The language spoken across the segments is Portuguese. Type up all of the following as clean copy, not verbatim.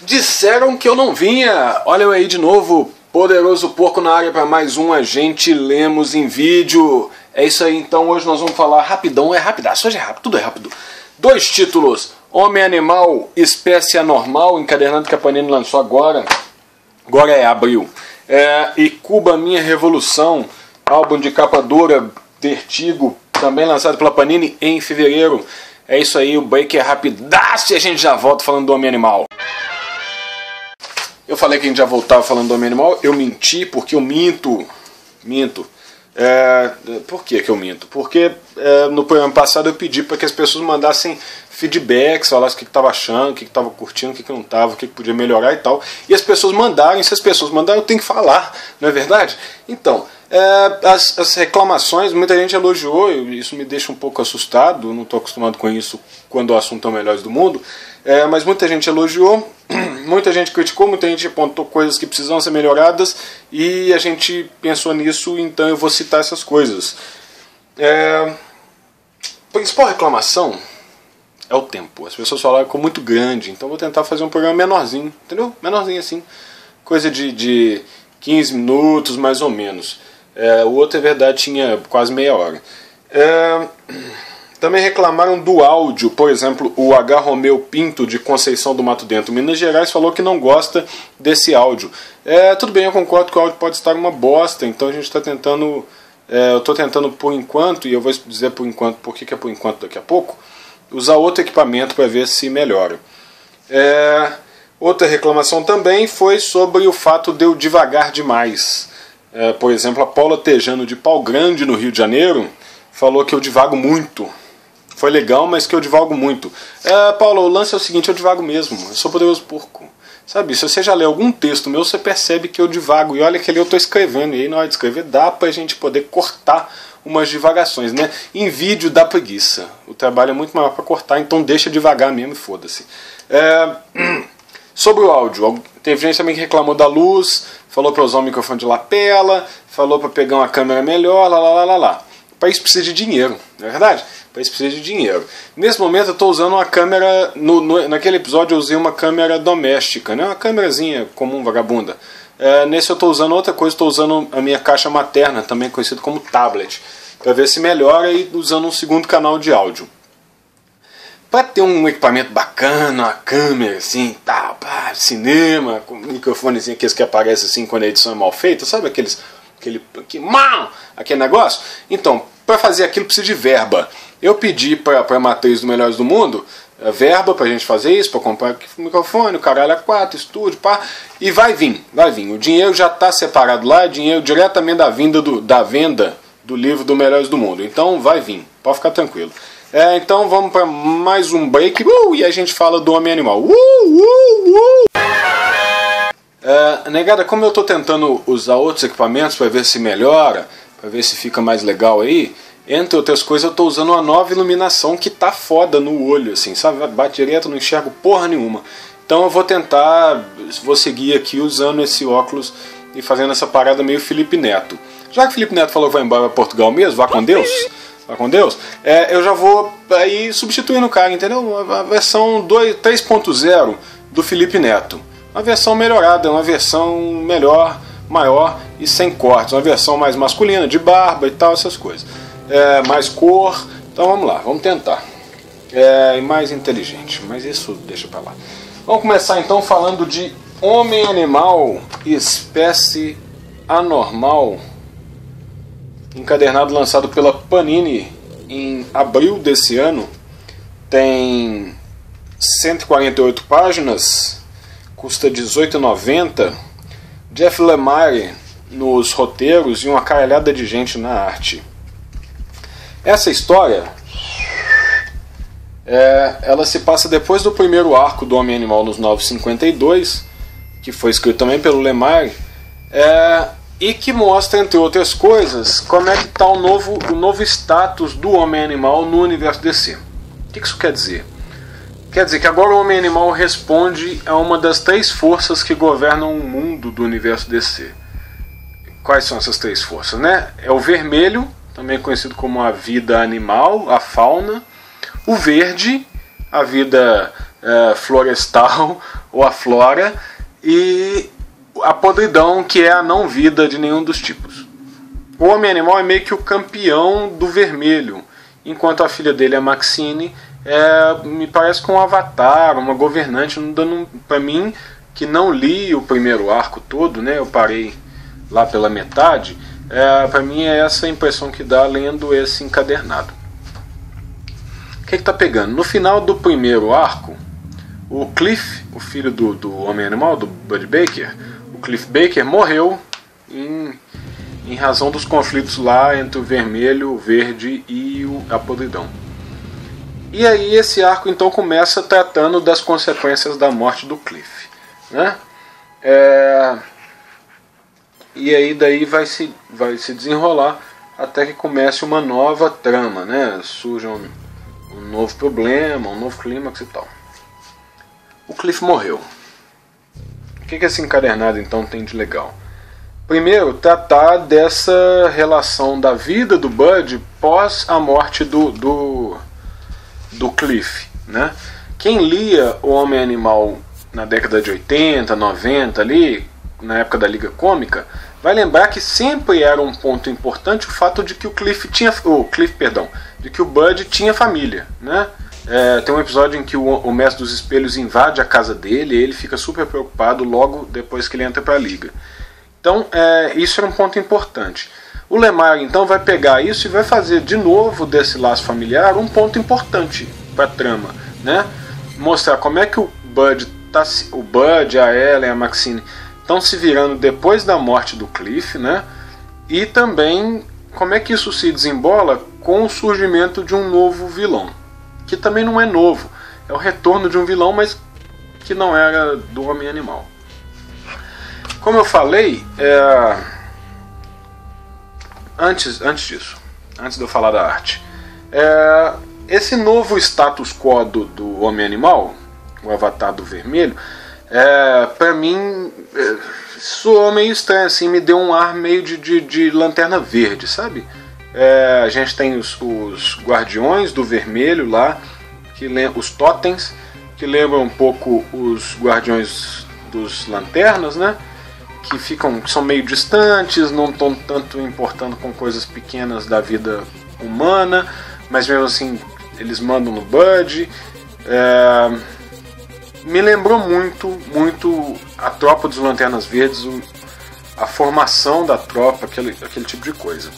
Disseram que eu não vinha. Olha eu aí de novo, Poderoso Porco na área para mais um Agente Lemos em vídeo. É isso aí, então hoje nós vamos falar rapidão, é rapidaço, hoje é rápido, tudo é rápido. 2 títulos, Homem Animal, Espécie Anormal, encadernado que a Panini lançou agora é abril. E Cuba Minha Revolução, álbum de capa dura, Vertigo, também lançado pela Panini em fevereiro. É isso aí, o break é rapidaço e a gente já volta falando do Homem Animal. Eu falei que a gente já voltava falando do Homem Animal, eu menti porque eu minto. Por que eu minto? Porque no programa passado eu pedi para que as pessoas mandassem feedbacks, falassem o que estava achando, o que estava curtindo, o que não estava, o que podia melhorar e tal. E as pessoas mandaram, e se as pessoas mandaram, eu tenho que falar, não é verdade? Então, as reclamações, muita gente elogiou, isso me deixa um pouco assustado, não estou acostumado com isso quando o assunto é o Melhores do Mundo, mas muita gente elogiou, muita gente criticou, muita gente apontou coisas que precisam ser melhoradas e a gente pensou nisso, então eu vou citar essas coisas. A principal reclamação é o tempo. As pessoas falaram que ficou muito grande, então vou tentar fazer um programa menorzinho, entendeu? Menorzinho assim, coisa de 15 minutos mais ou menos. O outro, é verdade, tinha quase meia hora. Também reclamaram do áudio, por exemplo, o H. Romeu Pinto, de Conceição do Mato Dentro, Minas Gerais, falou que não gosta desse áudio. Tudo bem, eu concordo que o áudio pode estar uma bosta, então a gente está tentando, eu estou tentando por enquanto, e eu vou dizer por enquanto, por que é por enquanto daqui a pouco, usar outro equipamento para ver se melhora. Outra reclamação também foi sobre o fato de eu devagar demais. Por exemplo, a Paula Tejano, de Pau Grande, no Rio de Janeiro, falou que eu divago muito. Foi legal, mas que eu divago muito. Paula, o lance é o seguinte, eu divago mesmo. Eu sou Poderoso Porco. Sabe, se você já lê algum texto meu, você percebe que eu divago. E olha que ali eu estou escrevendo. E aí na hora de escrever dá pra gente poder cortar umas divagações, né? Em vídeo dá preguiça. O trabalho é muito maior para cortar, então deixa devagar mesmo e foda-se. Sobre o áudio, teve gente também que reclamou da luz, falou para usar o microfone de lapela, falou para pegar uma câmera melhor, lá. Para isso precisa de dinheiro, não é verdade? Para isso precisa de dinheiro. Nesse momento eu estou usando uma câmera, naquele episódio eu usei uma câmera doméstica, né? Uma câmerazinha comum, vagabunda. Nesse eu estou usando outra coisa, estou usando a minha caixa materna, também conhecido como tablet, para ver se melhora e usando um segundo canal de áudio. Para ter um equipamento bacana, uma câmera assim, cinema, com um microfonezinho aqueles que aparecem assim quando a edição é mal feita, sabe aquele negócio? Então, para fazer aquilo precisa de verba. Eu pedi para a matriz do Melhores do Mundo verba para a gente fazer isso, para comprar o microfone, o caralho A4, estúdio, e vai vir. O dinheiro já está separado lá, é dinheiro diretamente da venda do livro do Melhores do Mundo. Então vai vir, pode ficar tranquilo. Então vamos para mais um break e a gente fala do Homem Animal. Negada, como eu estou tentando usar outros equipamentos para ver se melhora, para ver se fica mais legal aí, entre outras coisas eu estou usando uma nova iluminação que tá foda no olho, assim, sabe? Bate direto, não enxergo porra nenhuma. Então eu vou seguir aqui usando esse óculos e fazendo essa parada meio Felipe Neto. Já que Felipe Neto falou que vai embora para Portugal mesmo, vá com Deus, eu já vou aí substituindo o cara, entendeu? A versão 3.0 do Felipe Neto. Uma versão melhorada, uma versão melhor, maior e sem cortes. Uma versão mais masculina, de barba e tal, essas coisas. Mais cor. Então vamos lá, vamos tentar. E mais inteligente, mas isso deixa pra lá. Vamos começar então falando de Homem Animal, Espécie Anormal. Encadernado lançado pela Panini em abril desse ano. Tem 148 páginas, custa R$18,90. Jeff Lemire nos roteiros e uma caralhada de gente na arte. Essa história ela se passa depois do primeiro arco do Homem Animal nos 952, que foi escrito também pelo Lemire, e que mostra, entre outras coisas, como é que está o novo status do Homem Animal no universo DC. O que isso quer dizer? Quer dizer que agora o Homem Animal responde a uma das 3 forças que governam o mundo do universo DC. Quais são essas 3 forças, né? É o vermelho, também conhecido como a vida animal, a fauna. O verde, a vida florestal, ou a flora, e a podridão, que é a não vida de nenhum dos tipos. O Homem-Animal é meio que o campeão do vermelho, enquanto a filha dele, a Maxine, me parece com um avatar, uma governante, para mim, que não li o primeiro arco todo, né, eu parei lá pela metade, para mim é essa a impressão que dá lendo esse encadernado. O que está pegando? No final do primeiro arco, o Cliff, o filho do Homem-Animal, do Bud Baker, o Cliff Baker morreu em razão dos conflitos lá entre o vermelho, o verde e a podridão. E aí esse arco então começa tratando das consequências da morte do Cliff, né? E aí daí vai se desenrolar até que comece uma nova trama, né? Surge um novo problema, um novo clímax e tal. O Cliff morreu. O que esse encadernado então tem de legal? Primeiro, tratar dessa relação da vida do Bud pós a morte do Cliff, né? Quem lia o Homem-Animal na década de 80, 90 ali, na época da Liga Cômica, vai lembrar que sempre era um ponto importante o fato de que de que o Bud tinha família, né? Tem um episódio em que o Mestre dos Espelhos invade a casa dele e ele fica super preocupado logo depois que ele entra para a Liga. Então, isso era um ponto importante. O Lemire, então, vai pegar isso e vai fazer de novo desse laço familiar um ponto importante para a trama, né? Mostrar como é que o Bud, a Ellen, a Maxine estão se virando depois da morte do Cliff, né? E também como é que isso se desembola com o surgimento de um novo vilão, que também não é novo, é o retorno de um vilão, mas que não era do Homem-Animal. Como eu falei, antes disso, antes de eu falar da arte, esse novo status quo do Homem-Animal, o Avatar do Vermelho, pra mim soou meio estranho, assim, me deu um ar meio de Lanterna Verde, sabe? A gente tem os Guardiões do Vermelho lá, os Totens, que lembram um pouco os Guardiões dos Lanternas, né? Que são meio distantes, não estão tanto importando com coisas pequenas da vida humana, mas mesmo assim eles mandam no Bud. Me lembrou muito a tropa dos Lanternas Verdes, a formação da tropa, aquele tipo de coisa.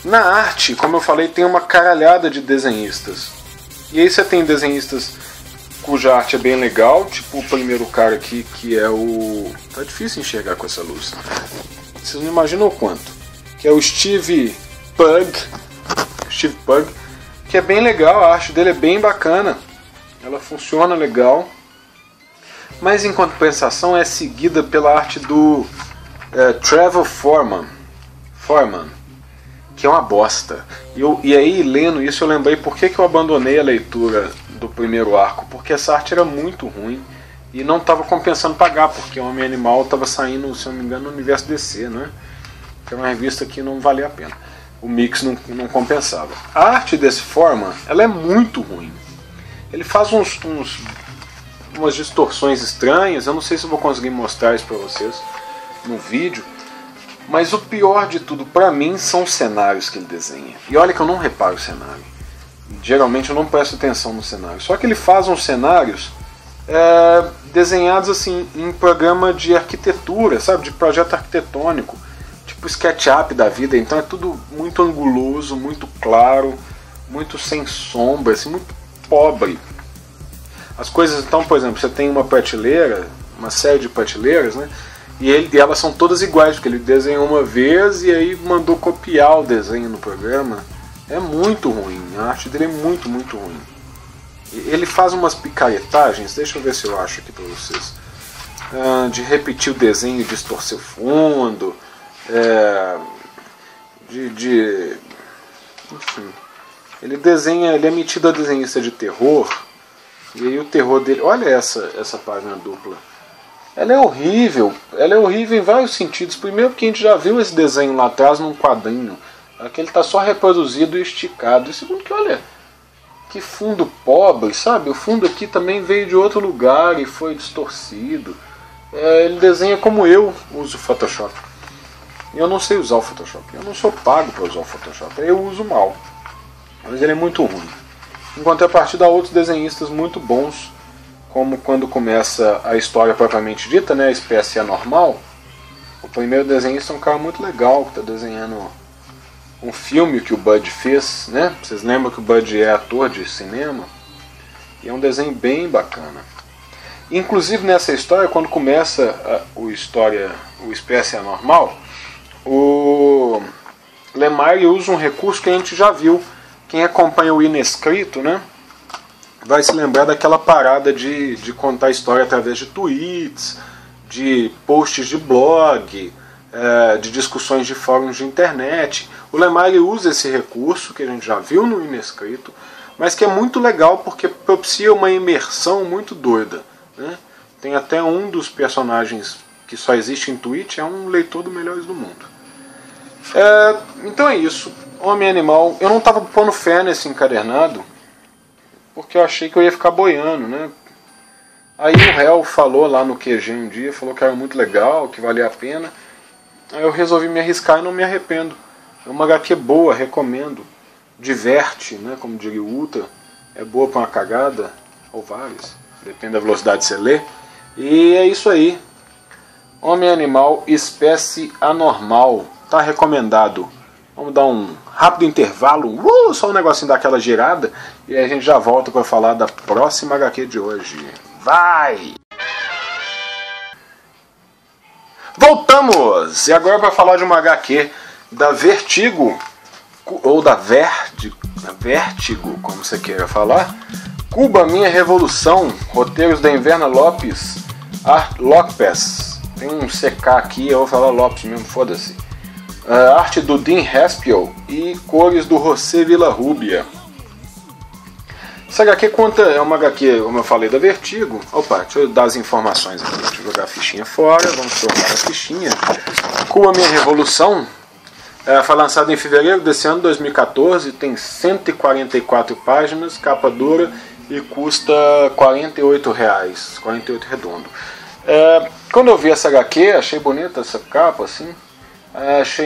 Na arte, como eu falei, tem uma caralhada de desenhistas. E aí você tem desenhistas cuja arte é bem legal, tipo o primeiro cara aqui, que é o... Tá difícil enxergar com essa luz. Vocês não imaginam o quanto. Que é o Steve Pugh, que é bem legal, a arte dele é bem bacana. Ela funciona legal. Mas em compensação é seguida pela arte do Trevor Foreman, que é uma bosta. E aí, lendo isso, eu lembrei por que eu abandonei a leitura do primeiro arco, porque essa arte era muito ruim e não estava compensando pagar, porque o Homem-Animal estava saindo, se eu não me engano, no universo DC, né? Que é uma revista que não valia a pena. O mix não compensava. A arte desse Foreman, ela é muito ruim. Ele faz umas distorções estranhas, eu não sei se eu vou conseguir mostrar isso para vocês no vídeo, mas o pior de tudo para mim são os cenários que ele desenha. E olha que eu não reparo o cenário, geralmente eu não presto atenção no cenário, só que ele faz uns cenários desenhados assim em programa de arquitetura, sabe, de projeto arquitetônico, tipo SketchUp da vida. Então é tudo muito anguloso, muito claro, muito sem sombra, assim, muito pobre. As coisas, então, por exemplo, você tem uma prateleira, uma série de prateleiras, né? E elas são todas iguais, porque ele desenhou uma vez e aí mandou copiar o desenho no programa. É muito ruim, a arte dele é muito ruim. Ele faz umas picaretagens, deixa eu ver se eu acho aqui pra vocês, de repetir o desenho e distorcer o fundo, enfim, ele é metido a desenhista de terror. E aí o terror dele... Olha essa página dupla. Ela é horrível em vários sentidos. Primeiro porque a gente já viu esse desenho lá atrás num quadrinho. Aqui ele está só reproduzido e esticado. E segundo que, olha, que fundo pobre, sabe? O fundo aqui também veio de outro lugar e foi distorcido. Ele desenha como eu uso o Photoshop. Eu não sei usar o Photoshop. Eu não sou pago para usar o Photoshop. Eu uso mal. Mas ele é muito ruim. Em contrapartida a outros desenhistas muito bons, como quando começa a história propriamente dita, né? A espécie anormal. O primeiro desenhista é um cara muito legal, que está desenhando um filme que o Bud fez, né? Vocês lembram que o Bud é ator de cinema? E é um desenho bem bacana. Inclusive nessa história, quando começa o espécie anormal, o Lemire usa um recurso que a gente já viu. Quem acompanha o Inescrito, né, vai se lembrar daquela parada de contar a história através de tweets, de posts de blog, de discussões de fóruns de internet. O Lemire usa esse recurso que a gente já viu no Inescrito, mas que é muito legal porque propicia uma imersão muito doida, né? Tem até um dos personagens que só existe em Twitch, é um leitor do Melhores do Mundo. Então é isso. Homem Animal. Eu não estava pondo fé nesse encadernado porque eu achei que eu ia ficar boiando, né? Aí o réu falou lá no QG um dia, falou que era muito legal, que valia a pena. Aí eu resolvi me arriscar e não me arrependo. É uma HQ boa, recomendo. Diverte, né? Como diria o Ultra. É boa para uma cagada, ou várias. Depende da velocidade que você lê. E é isso aí. Homem Animal, espécie anormal. Tá recomendado. Vamos dar um rápido intervalo. Só um negocinho daquela girada. E aí a gente já volta para falar da próxima HQ de hoje. Vai! Voltamos! E agora para falar de uma HQ da Vertigo. Ou da Vertigo, como você queira falar. Cuba, Minha Revolução. Roteiros da Inverna Lopes. Lopes. Tem um CK aqui, eu vou falar Lopes mesmo, foda-se. Arte do Dean Haspel e cores do José Villarrubia. Essa HQ é uma HQ, como eu falei, da Vertigo. Opa, deixa eu dar as informações aqui. Deixa eu jogar a fichinha fora, vamos tornar a fichinha. Cuba, Minha Revolução foi lançado em fevereiro desse ano, 2014. Tem 144 páginas, capa dura e custa R$48, 48 redondo. Quando eu vi essa HQ, achei bonita essa capa, assim.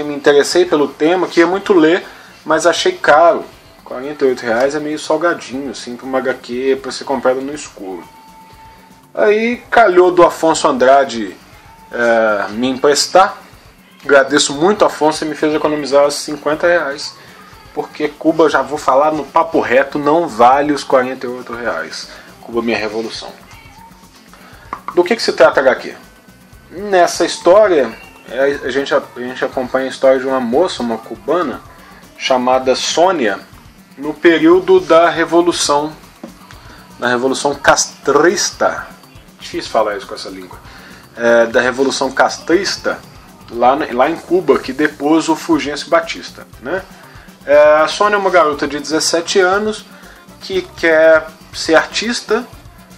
Me interessei pelo tema, queria muito ler, mas achei caro. R$48 é meio salgadinho, assim, para uma HQ para ser comprada no escuro. Aí calhou do Afonso Andrade me emprestar. Agradeço muito, Afonso, você me fez economizar os R$50. Porque Cuba, já vou falar no papo reto, não vale os R$48. Cuba, Minha Revolução. Do que se trata a HQ? Nessa história, a gente acompanha a história de uma moça, uma cubana, chamada Sônia, no período da Revolução Castrista. Difícil falar isso com essa língua. Da Revolução Castrista, lá em Cuba, que depôs o Fulgêncio Batista, né? A Sônia é uma garota de 17 anos que quer ser artista,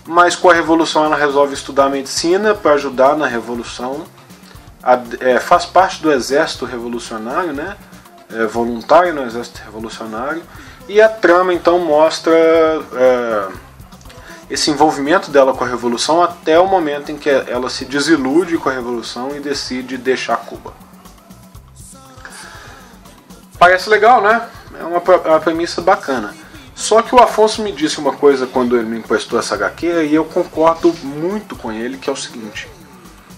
mas com a Revolução ela resolve estudar medicina para ajudar na Revolução. Faz parte do Exército Revolucionário, né? Voluntário no Exército Revolucionário. E a trama então mostra esse envolvimento dela com a Revolução até o momento em que ela se desilude com a Revolução e decide deixar Cuba. Parece legal, né? É uma premissa bacana. Só que o Afonso me disse uma coisa quando ele me emprestou essa HQ e eu concordo muito com ele, que é o seguinte.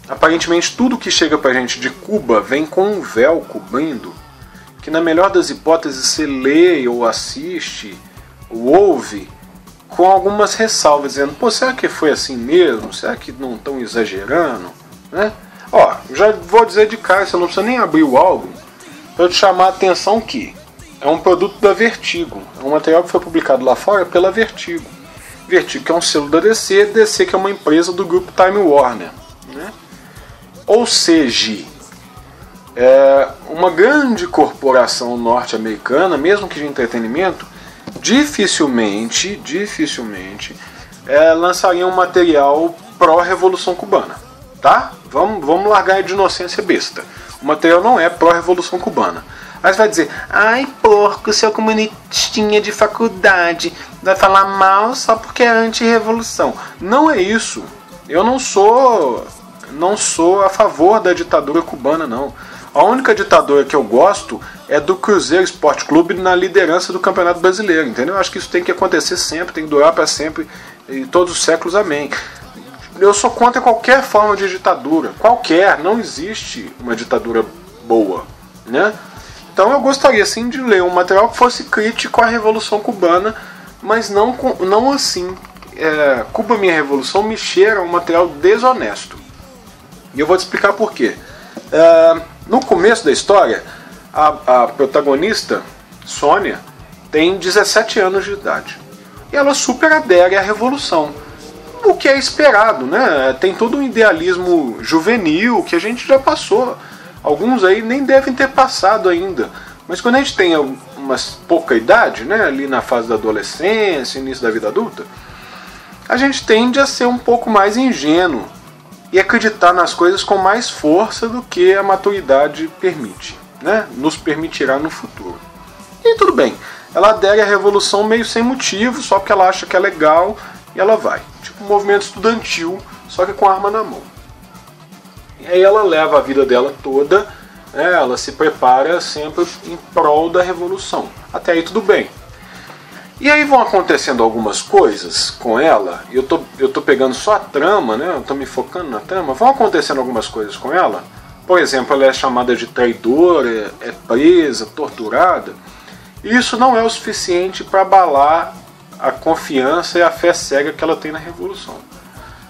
Aparentemente tudo que chega pra gente de Cuba vem com um véu cobrindo, que na melhor das hipóteses você lê ou assiste ou ouve com algumas ressalvas, dizendo, pô, será que foi assim mesmo? Será que não estão exagerando? Né? Ó, já vou dizer de cara, você não precisa nem abrir o álbum, para te chamar a atenção que é um produto da Vertigo, é um material que foi publicado lá fora pela Vertigo. Vertigo que é um selo da DC, DC que é uma empresa do grupo Time Warner, né? Ou seja, uma grande corporação norte-americana, mesmo que de entretenimento, dificilmente lançaria um material pró-revolução cubana, tá? Vamos largar de inocência besta. O material não é pró-revolução cubana. Aí você vai dizer, ai porco, seu comunistinha de faculdade, vai falar mal só porque é anti-revolução. Não é isso. Eu não sou a favor da ditadura cubana, não. A única ditadura que eu gosto é do Cruzeiro Esporte Clube na liderança do Campeonato Brasileiro, entendeu? Eu acho que isso tem que acontecer sempre, tem que durar para sempre, e todos os séculos, amém. Eu sou contra qualquer forma de ditadura, qualquer, não existe uma ditadura boa, né? Então eu gostaria sim de ler um material que fosse crítico à Revolução Cubana, mas não assim. Cuba Minha Revolução me cheira um material desonesto. E eu vou te explicar por quê. No começo da história, a protagonista, Sônia, tem 17 anos de idade. E ela super adere à Revolução. O que é esperado, né? Tem todo um idealismo juvenil que a gente já passou. Alguns aí nem devem ter passado ainda. Mas quando a gente tem uma pouca idade, né, ali na fase da adolescência, início da vida adulta, a gente tende a ser um pouco mais ingênuo e acreditar nas coisas com mais força do que a maturidade permite, né? Nos permitirá no futuro. E tudo bem, ela adere à revolução meio sem motivo, só porque ela acha que é legal e ela vai. Tipo um movimento estudantil, só que com a arma na mão. E aí ela leva a vida dela toda, né? Ela se prepara sempre em prol da revolução. Até aí tudo bem. E aí vão acontecendo algumas coisas com ela, e eu tô pegando só a trama, né? Eu tô me focando na trama. Vão acontecendo algumas coisas com ela. Por exemplo, ela é chamada de traidora, é presa, torturada. E isso não é o suficiente para abalar a confiança e a fé cega que ela tem na revolução.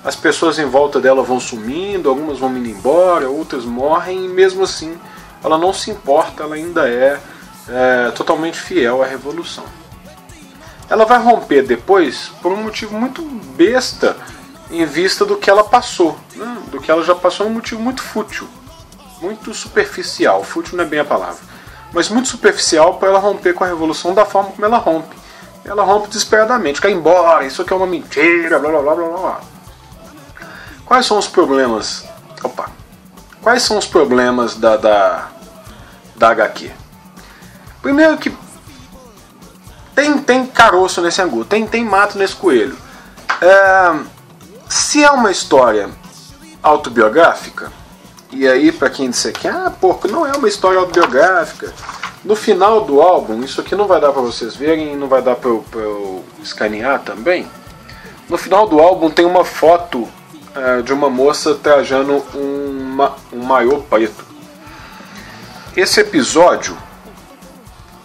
As pessoas em volta dela vão sumindo, algumas vão indo embora, outras morrem, e mesmo assim ela não se importa, ela ainda é totalmente fiel à revolução. Ela vai romper depois por um motivo muito besta em vista do que ela passou, né? Do que ela já passou, um motivo muito fútil, muito superficial. Fútil não é bem a palavra, mas muito superficial para ela romper com a revolução da forma como ela rompe. Ela rompe desesperadamente, quer ir embora, isso aqui é uma mentira, blá blá blá blá blá. Quais são os problemas? Quais são os problemas da HQ? Primeiro que tem caroço nesse angu, tem mato nesse coelho. Se é uma história autobiográfica, e aí para quem disser que porco, não é uma história autobiográfica, no final do álbum, isso aqui não vai dar para vocês verem, não vai dar para eu escanear também. No final do álbum tem uma foto de uma moça trajando um maiô preto. Esse episódio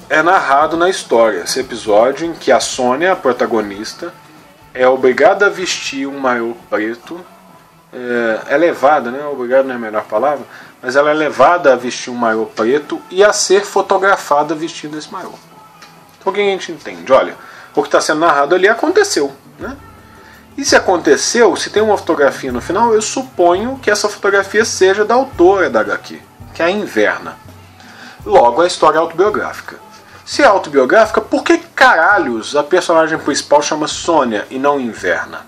é narrado na história. Esse episódio em que a Sônia, a protagonista, é obrigada a vestir um maiô preto. É levada, né? Obrigada não é a melhor palavra, mas ela é levada a vestir um maiô preto e a ser fotografada vestindo esse maiô. Então o que a gente entende? Olha, o que está sendo narrado ali aconteceu, né? E se aconteceu, se tem uma fotografia no final, eu suponho que essa fotografia seja da autora da HQ, que é a Inverna. Logo, a história é autobiográfica. Se é autobiográfica, por que caralhos a personagem principal chama Sônia e não Inverna?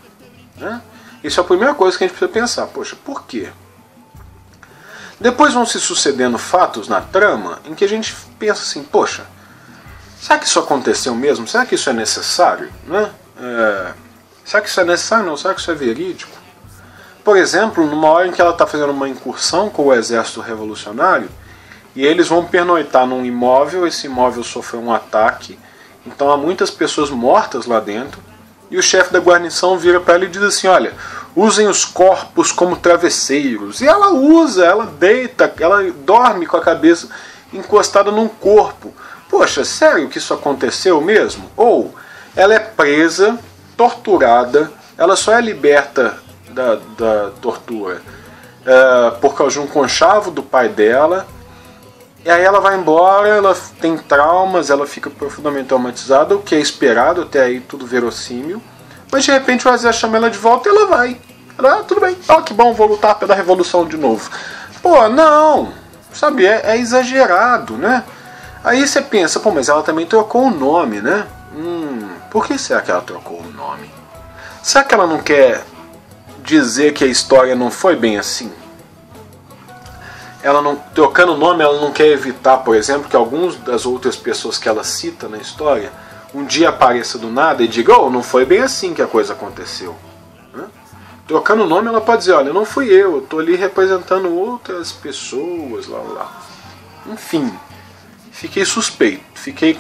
Né? Isso é a primeira coisa que a gente precisa pensar. Poxa, por quê? Depois vão se sucedendo fatos na trama em que a gente pensa assim, poxa, será que isso aconteceu mesmo? Será que isso é necessário? Né? Será que isso é necessário? Não. Será que isso é verídico? Por exemplo, numa hora em que ela está fazendo uma incursão com o exército revolucionário, e eles vão pernoitar num imóvel, esse imóvel sofreu um ataque, então há muitas pessoas mortas lá dentro, e o chefe da guarnição vira para ela e diz assim, olha, usem os corpos como travesseiros. E ela usa, ela deita, ela dorme com a cabeça encostada num corpo. Poxa, sério que isso aconteceu mesmo? Ou ela é presa, torturada, ela só é liberta da tortura por causa de um conchavo do pai dela, e aí ela vai embora, ela tem traumas, ela fica profundamente traumatizada, o que é esperado, até aí tudo verossímil, mas de repente o exército chama ela de volta e ela vai. Ela, tudo bem, que bom, vou lutar pela revolução de novo. Pô, não, sabe, é exagerado, né? Aí você pensa, mas ela também trocou o nome, né? Por que será que ela trocou o nome? Será que ela não quer dizer que a história não foi bem assim? ela não, trocando o nome, ela não quer evitar, por exemplo, que alguns das outras pessoas que ela cita na história um dia apareça do nada e diga: oh, não foi bem assim que a coisa aconteceu. Né? Trocando o nome, ela pode dizer: olha, não fui eu estou ali representando outras pessoas, lá. Enfim, fiquei suspeito, fiquei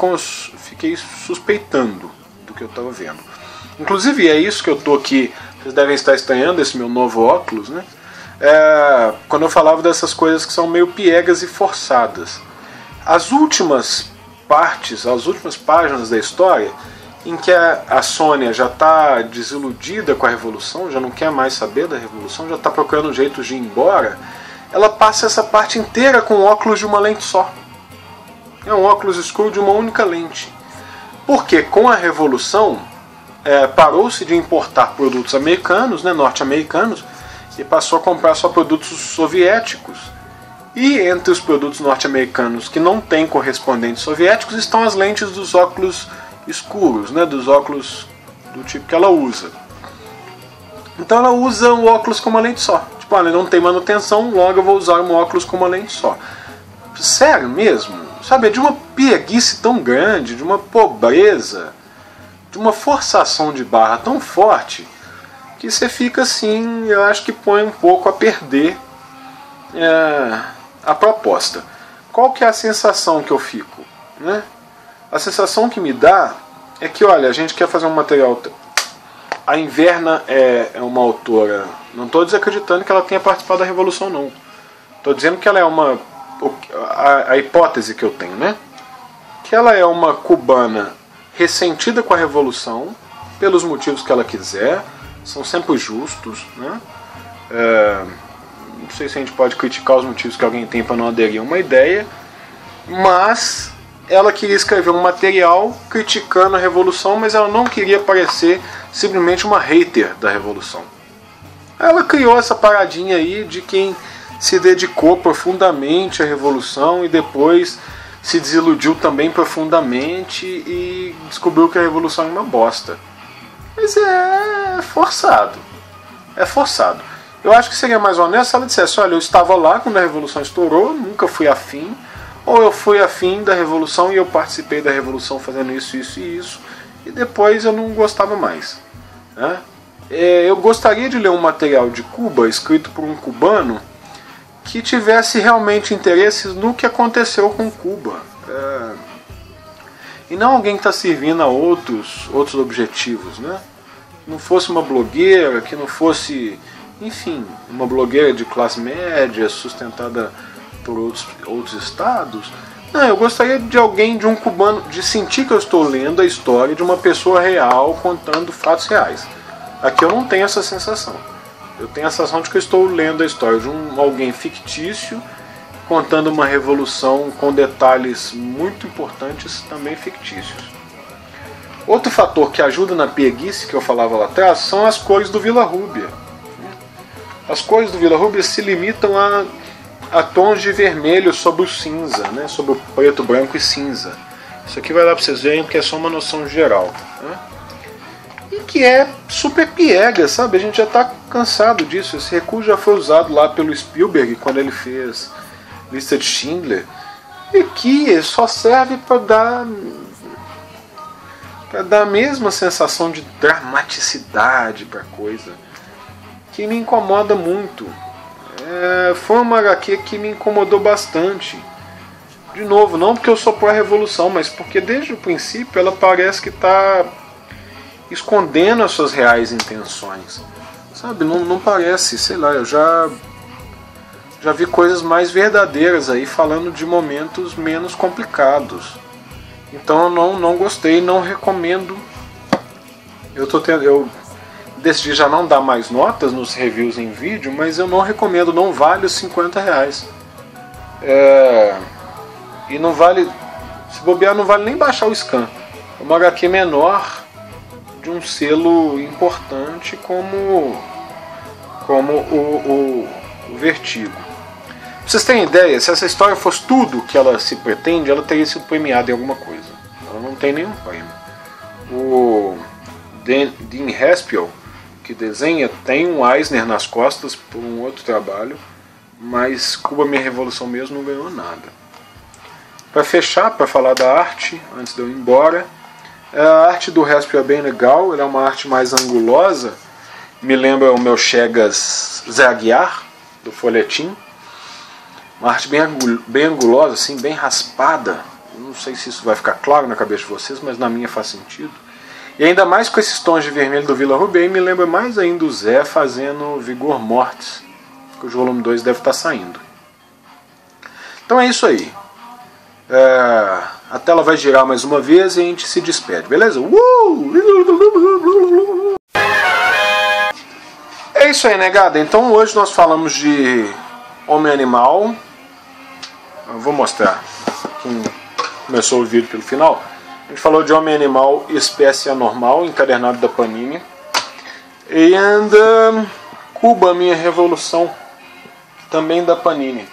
suspeitando do que eu estava vendo. Inclusive, é isso que eu estou aqui, vocês devem estar estranhando esse meu novo óculos, né? Quando eu falava dessas coisas que são meio piegas e forçadas. As últimas partes, as últimas páginas da história, em que a Sônia já está desiludida com a Revolução, já não quer mais saber da Revolução, já está procurando um jeito de ir embora, ela passa essa parte inteira com óculos de uma lente só. É um óculos escuro de uma única lente. Porque com a Revolução parou-se de importar produtos americanos, né, norte-americanos, e passou a comprar só produtos soviéticos. E entre os produtos norte-americanos que não têm correspondentes soviéticos estão as lentes dos óculos escuros, né, dos óculos do tipo que ela usa. Então ela usa o óculos com uma lente só. Tipo, olha, não tem manutenção, logo eu vou usar um óculos com uma lente só. Sério mesmo? Sabe, é de uma pieguice tão grande, de uma pobreza, de uma forçação de barra tão forte, que você fica assim, eu acho que põe um pouco a perder a proposta. Qual que é a sensação que eu fico? Né? A sensação que me dá é que, olha, a gente quer fazer um material... A Inverna é uma autora... Não estou desacreditando que ela tenha participado da Revolução, não. Estou dizendo que ela é uma... A hipótese que eu tenho, né? Que ela é uma cubana ressentida com a Revolução, pelos motivos que ela quiser, são sempre justos, né? Não sei se a gente pode criticar os motivos que alguém tem para não aderir a uma ideia, mas ela queria escrever um material criticando a Revolução, mas ela não queria parecer simplesmente uma hater da Revolução. Ela criou essa paradinha aí de quem se dedicou profundamente à Revolução e depois se desiludiu também profundamente e descobriu que a Revolução é uma bosta. Mas é forçado. É forçado. Eu acho que seria mais honesto se ela dissesse: olha, eu estava lá quando a Revolução estourou, nunca fui afim, ou eu fui afim da Revolução e eu participei da Revolução fazendo isso, isso e isso, e depois eu não gostava mais. Né? Eu gostaria de ler um material de Cuba, escrito por um cubano, que tivesse realmente interesses no que aconteceu com Cuba. E não alguém que está servindo a outros objetivos, né? Não fosse uma blogueira, que não fosse, enfim, uma blogueira de classe média, sustentada por outros estados. Não, eu gostaria de alguém, de um cubano, de sentir que eu estou lendo a história de uma pessoa real, contando fatos reais. Aqui eu não tenho essa sensação. Eu tenho a sensação de que eu estou lendo a história de alguém fictício, contando uma revolução com detalhes muito importantes, também fictícios. Outro fator que ajuda na pieguice que eu falava lá atrás são as cores do Vila Rúbia. As cores do Vila Rúbia se limitam a tons de vermelho sobre o cinza, né? Sobre o preto, branco e cinza. Isso aqui vai dar para vocês verem porque é só uma noção geral. Né? E que é super piega, sabe? A gente já está cansado disso. Esse recurso já foi usado lá pelo Spielberg quando ele fez Lista de Schindler, e que só serve para dar a mesma sensação de dramaticidade para a coisa, que me incomoda muito. Foi uma HQ que me incomodou bastante. De novo, não porque eu sou pró-revolução, mas porque desde o princípio ela parece que está escondendo as suas reais intenções. Sabe, não parece, sei lá, eu já vi coisas mais verdadeiras aí falando de momentos menos complicados. Então eu não gostei, não recomendo. Eu decidi já não dar mais notas nos reviews em vídeo, mas eu não recomendo, não vale os R$50. E não vale, se bobear, não vale nem baixar o scan. É uma HQ menor de um selo importante como o Vertigo. Pra vocês terem ideia, se essa história fosse tudo que ela se pretende, ela teria sido premiada em alguma coisa. Ela não tem nenhum prêmio. O Dean Haspiel, que desenha, tem um Eisner nas costas por um outro trabalho. mas Cuba Minha Revolução mesmo não ganhou nada. Para fechar, para falar da arte, antes de eu ir embora, a arte do Resp é bem legal, ela é uma arte mais angulosa, me lembra o meu Chegas Zé Aguiar, do folhetim. Uma arte bem angulosa, assim, bem raspada. Não sei se isso vai ficar claro na cabeça de vocês, mas na minha faz sentido. E ainda mais com esses tons de vermelho do Vila Rubem, me lembra mais ainda o Zé fazendo Vigor Mortis, que o volume 2 deve estar saindo. Então é isso aí. A tela vai girar mais uma vez e a gente se despede, beleza? É isso aí, negada. Então hoje nós falamos de Homem-Animal. Eu vou mostrar quem começou o vídeo pelo final. A gente falou de Homem-Animal Espécie Anormal, encadernado da Panini. E ainda Cuba Minha Revolução, também da Panini.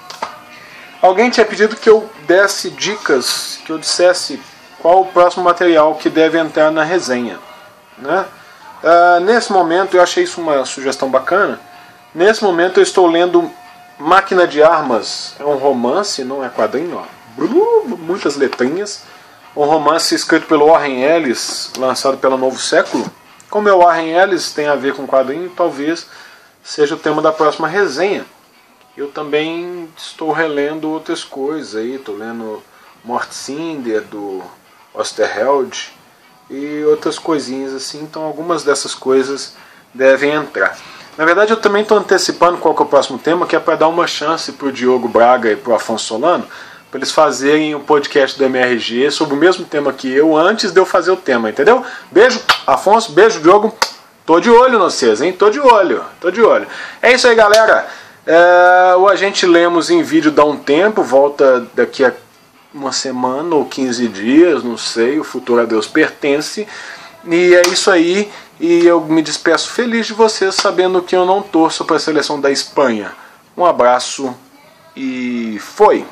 Alguém tinha pedido que eu desse dicas, que eu dissesse qual o próximo material que deve entrar na resenha, né? Nesse momento, eu achei isso uma sugestão bacana. Nesse momento eu estou lendo Máquina de Armas. É um romance, não é quadrinho, ó. Muitas letrinhas. Um romance escrito pelo Warren Ellis, lançado pela Novo Século. Como é o Warren Ellis, tem a ver com quadrinho, talvez seja o tema da próxima resenha. Eu também estou relendo outras coisas aí, estou lendo Mortcinder, do Osterheld, e outras coisinhas assim, então algumas dessas coisas devem entrar. Na verdade eu também estou antecipando qual que é o próximo tema, que é para dar uma chance para o Diogo Braga e para o Afonso Solano, para eles fazerem um podcast do MRG sobre o mesmo tema que eu, antes de eu fazer o tema, entendeu? Beijo, Afonso, beijo, Diogo. Tô de olho em vocês, hein? Tô de olho. É isso aí, galera. O Agente Lemos em vídeo dá um tempo, volta daqui a uma semana ou 15 dias, não sei, o futuro a Deus pertence. E é isso aí, e eu me despeço feliz de vocês, sabendo que eu não torço para a seleção da Espanha. Um abraço e foi!